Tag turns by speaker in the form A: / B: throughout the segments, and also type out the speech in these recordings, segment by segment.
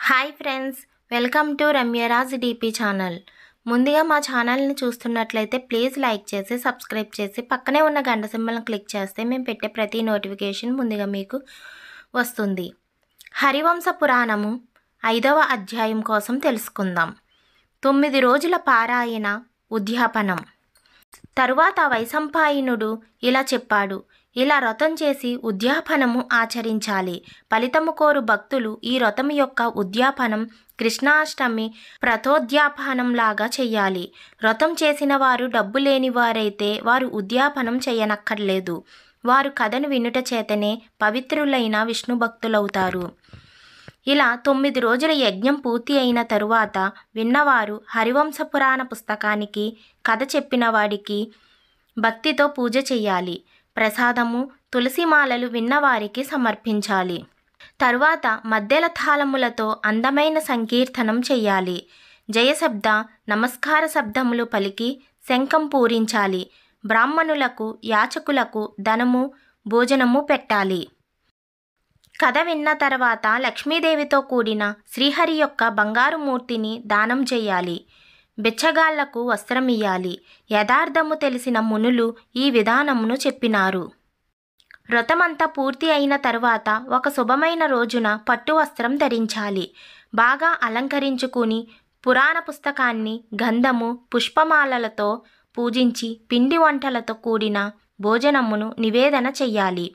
A: Hi friends, welcome to Ramyaraj DP channel. ముందుగా మా ఛానల్ని చూస్తున్నట్లయితే ప్లీజ్ లైక్ చేసి సబ్స్క్రైబ్ చేసి పక్కనే ఉన్న గంట సింబల్ని క్లిక్ చేస్తే మేము పెట్టే ప్రతి నోటిఫికేషన్ ముందుగా మీకు వస్తుంది. హరివంశ పురాణము 5వ అధ్యాయం కోసం తెలుసుకుందాం. 9 రోజుల పారాయణ ఉద్యాపనం. తరువాత వైశంపాయనుడు ఇలా చెప్పాడు: ఇలా వ్రతం చేసి ఉద్యాపనము ఆచరించాలి. ఫలితము కోరు భక్తులు ఈ వ్రతం యొక్క ఉద్యాపనం కృష్ణాష్టమి ప్రతోద్యాపనంలాగా చెయ్యాలి. వ్రతం చేసిన వారు డబ్బు లేని వారైతే వారు ఉద్యాపనం చేయనక్కర్లేదు. వారు కథను వినుట చేతనే పవిత్రులైన విష్ణు భక్తులవుతారు. ఇలా 9 రోజుల యజ్ఞం పూర్తి అయిన తరువాత విన్నవారు హరివంశ పురాణ పుస్తకానికి కథ చెప్పిన వాడికి భక్తితో పూజ చెయ్యాలి. ప్రసాదము, తులసిమాలలు విన్నవారికి సమర్పించాలి. తరువాత మద్దెల తాళములతో అందమైన సంకీర్తనం చెయ్యాలి. జయశబ్ద, నమస్కార శబ్దములు పలికి శంఖం పూరించాలి. బ్రాహ్మణులకు, యాచకులకు ధనము, భోజనము పెట్టాలి. కథ విన్న తర్వాత లక్ష్మీదేవితో కూడిన శ్రీహరి యొక్క బంగారు మూర్తిని దానం చేయాలి. బిచ్చగాళ్లకు వస్త్రం ఇయ్యాలి. యథార్థము తెలిసిన మునులు ఈ విధానమును చెప్పినారు. వ్రతమంతా పూర్తి అయిన తరువాత ఒక శుభమైన రోజున పట్టు వస్త్రం ధరించాలి. బాగా అలంకరించుకుని పురాణ పుస్తకాన్ని గంధము, పుష్పమాలలతో పూజించి పిండి వంటలతో కూడిన భోజనమును నివేదన చెయ్యాలి.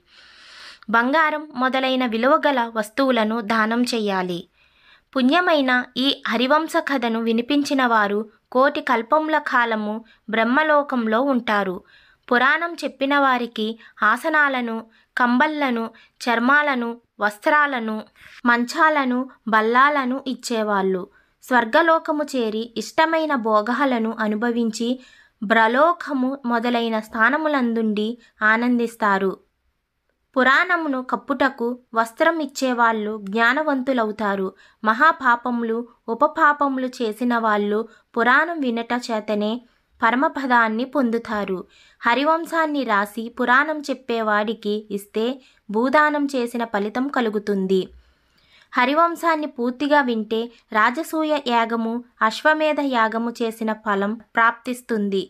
A: బంగారం మొదలైన విలువగల వస్తువులను దానం చెయ్యాలి. పుణ్యమైన ఈ హరివంశ కథను వినిపించిన వారు 1,000,000 కల్పముల కాలము బ్రహ్మలోకంలో ఉంటారు. పురాణం చెప్పిన వారికి ఆసనాలను, కంబళ్లను, చర్మాలను, వస్త్రాలను, మంచాలను, బల్లాలను ఇచ్చేవాళ్ళు. స్వర్గలోకము చేరి ఇష్టమైన భోగాలను అనుభవించి బ్రలోకము మొదలైన స్థానములందుండి ఆనందిస్తారు. పురాణమును కప్పుటకు వస్త్రం ఇచ్చేవాళ్ళు జ్ఞానవంతులవుతారు. మహాపాపములు, ఉపపాపములు చేసిన వాళ్ళు పురాణం వినట చేతనే పరమపదాన్ని పొందుతారు. హరివంశాన్ని రాసి పురాణం చెప్పేవాడికి ఇస్తే భూదానం చేసిన ఫలితం కలుగుతుంది. హరివంశాన్ని పూర్తిగా వింటే రాజసూయ యాగము, అశ్వమేధ యాగము చేసిన ఫలం ప్రాప్తిస్తుంది.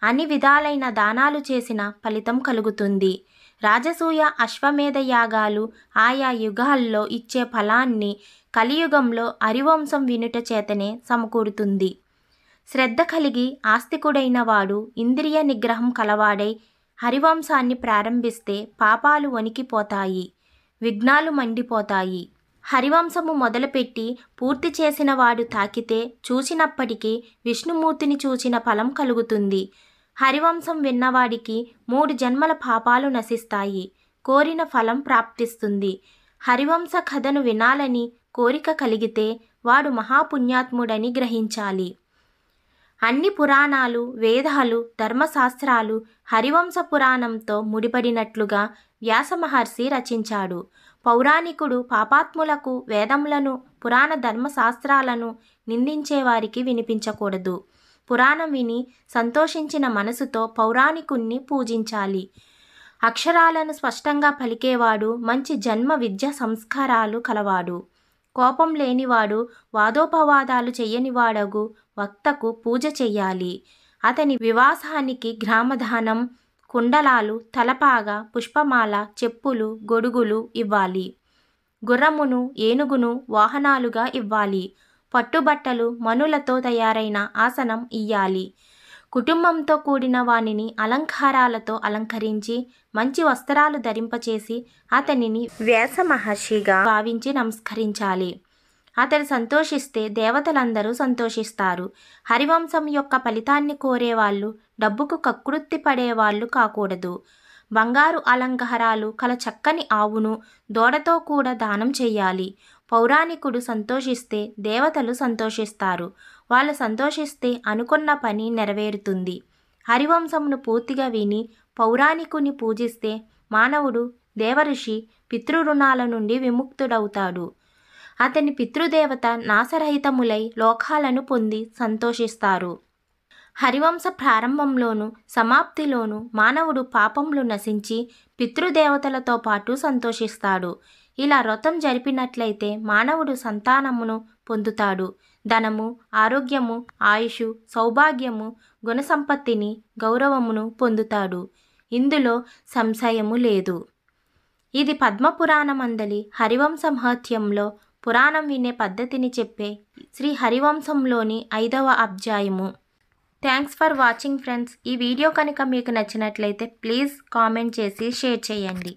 A: అన్ని విధాలైన దానాలు చేసిన ఫలితం కలుగుతుంది. రాజసూయ, అశ్వమేధ యాగాలు ఆయా యుగాల్లో ఇచ్చే ఫలాన్ని కలియుగంలో హరివంశం వినుట చేతనే సమకూరుతుంది. శ్రద్ధ కలిగి ఆస్తికుడైన వాడు ఇంద్రియ నిగ్రహం కలవాడై హరివంశాన్ని ప్రారంభిస్తే పాపాలు వణికిపోతాయి, విఘ్నాలు మండిపోతాయి. హరివంశము మొదలుపెట్టి పూర్తి చేసిన వాడు తాకితే చూచినప్పటికీ విష్ణుమూర్తిని చూచిన ఫలం కలుగుతుంది. హరివంశం విన్నవాడికి 3 జన్మల పాపాలు నశిస్తాయి. కోరిన ఫలం ప్రాప్తిస్తుంది. హరివంశ కథను వినాలని కోరిక కలిగితే వాడు మహాపుణ్యాత్ముడని గ్రహించాలి. అన్ని పురాణాలు, వేదాలు, ధర్మశాస్త్రాలు హరివంశ పురాణంతో ముడిపడినట్లుగా వ్యాస మహర్షి రచించాడు. పౌరాణికుడు పాపాత్ములకు వేదములను, పురాణ ధర్మశాస్త్రాలను నిందించేవారికి వినిపించకూడదు. పురాణం విని సంతోషించిన మనసుతో పౌరాణికుణ్ణి పూజించాలి. అక్షరాలను స్పష్టంగా పలికేవాడు మంచి జన్మ విద్య సంస్కారాలు కలవాడు. కోపం లేనివాడు, వాదోపవాదాలు చెయ్యనివాడగు వక్తకు పూజ చెయ్యాలి. అతని వివాసానికి గ్రామదానం, కుండలాలు, తలపాగా, పుష్పమాల, చెప్పులు, గొడుగులు ఇవ్వాలి. గుర్రమును, ఏనుగును వాహనాలుగా ఇవ్వాలి. పట్టుబట్టలు, మనులతో తయారైన ఆసనం ఇయ్యాలి. కుటుంబంతో కూడిన వానిని అలంకారాలతో అలంకరించి మంచి వస్త్రాలు ధరింపచేసి అతనిని వ్యాస మహర్షిగా భావించి నమస్కరించాలి. అతడు సంతోషిస్తే దేవతలందరూ సంతోషిస్తారు. హరివంశం యొక్క ఫలితాన్ని కోరేవాళ్ళు డబ్బుకు కకృతి పడేవాళ్ళు కాకూడదు. బంగారు అలంకారాలు కల చక్కని ఆవును, దూడతో కూడా దానం చెయ్యాలి. పౌరాణికుడు సంతోషిస్తే దేవతలు సంతోషిస్తారు. వాళ్ళు సంతోషిస్తే అనుకున్న పని నెరవేరుతుంది. హరివంశమును పూర్తిగా విని పౌరాణికుని పూజిస్తే మానవుడు దేవఋషి పితృరుణాల నుండి విముక్తుడవుతాడు. అతని పితృదేవత నాశరహితములై లోకాలను పొంది సంతోషిస్తారు. హరివంశ ప్రారంభంలోను సమాప్తిలోను మానవుడు పాపములు నశించి పితృదేవతలతో పాటు సంతోషిస్తాడు. ఇలా వ్రతం జరిపినట్లయితే మానవుడు సంతానమును పొందుతాడు. ధనము, ఆరోగ్యము, ఆయుషు, సౌభాగ్యము, గుణసంపత్తిని, గౌరవమును పొందుతాడు. ఇందులో సంశయము లేదు. ఇది పద్మపురాణమందలి హరివంశ మహత్యంలో పురాణం వినే పద్ధతిని చెప్పే శ్రీ హరివంశంలోని 5వ అధ్యాయము. Thanks for watching friends. ఈ వీడియో కనుక మీకు నచ్చినట్లయితే ప్లీజ్ కామెంట్ చేసి షేర్ చేయండి.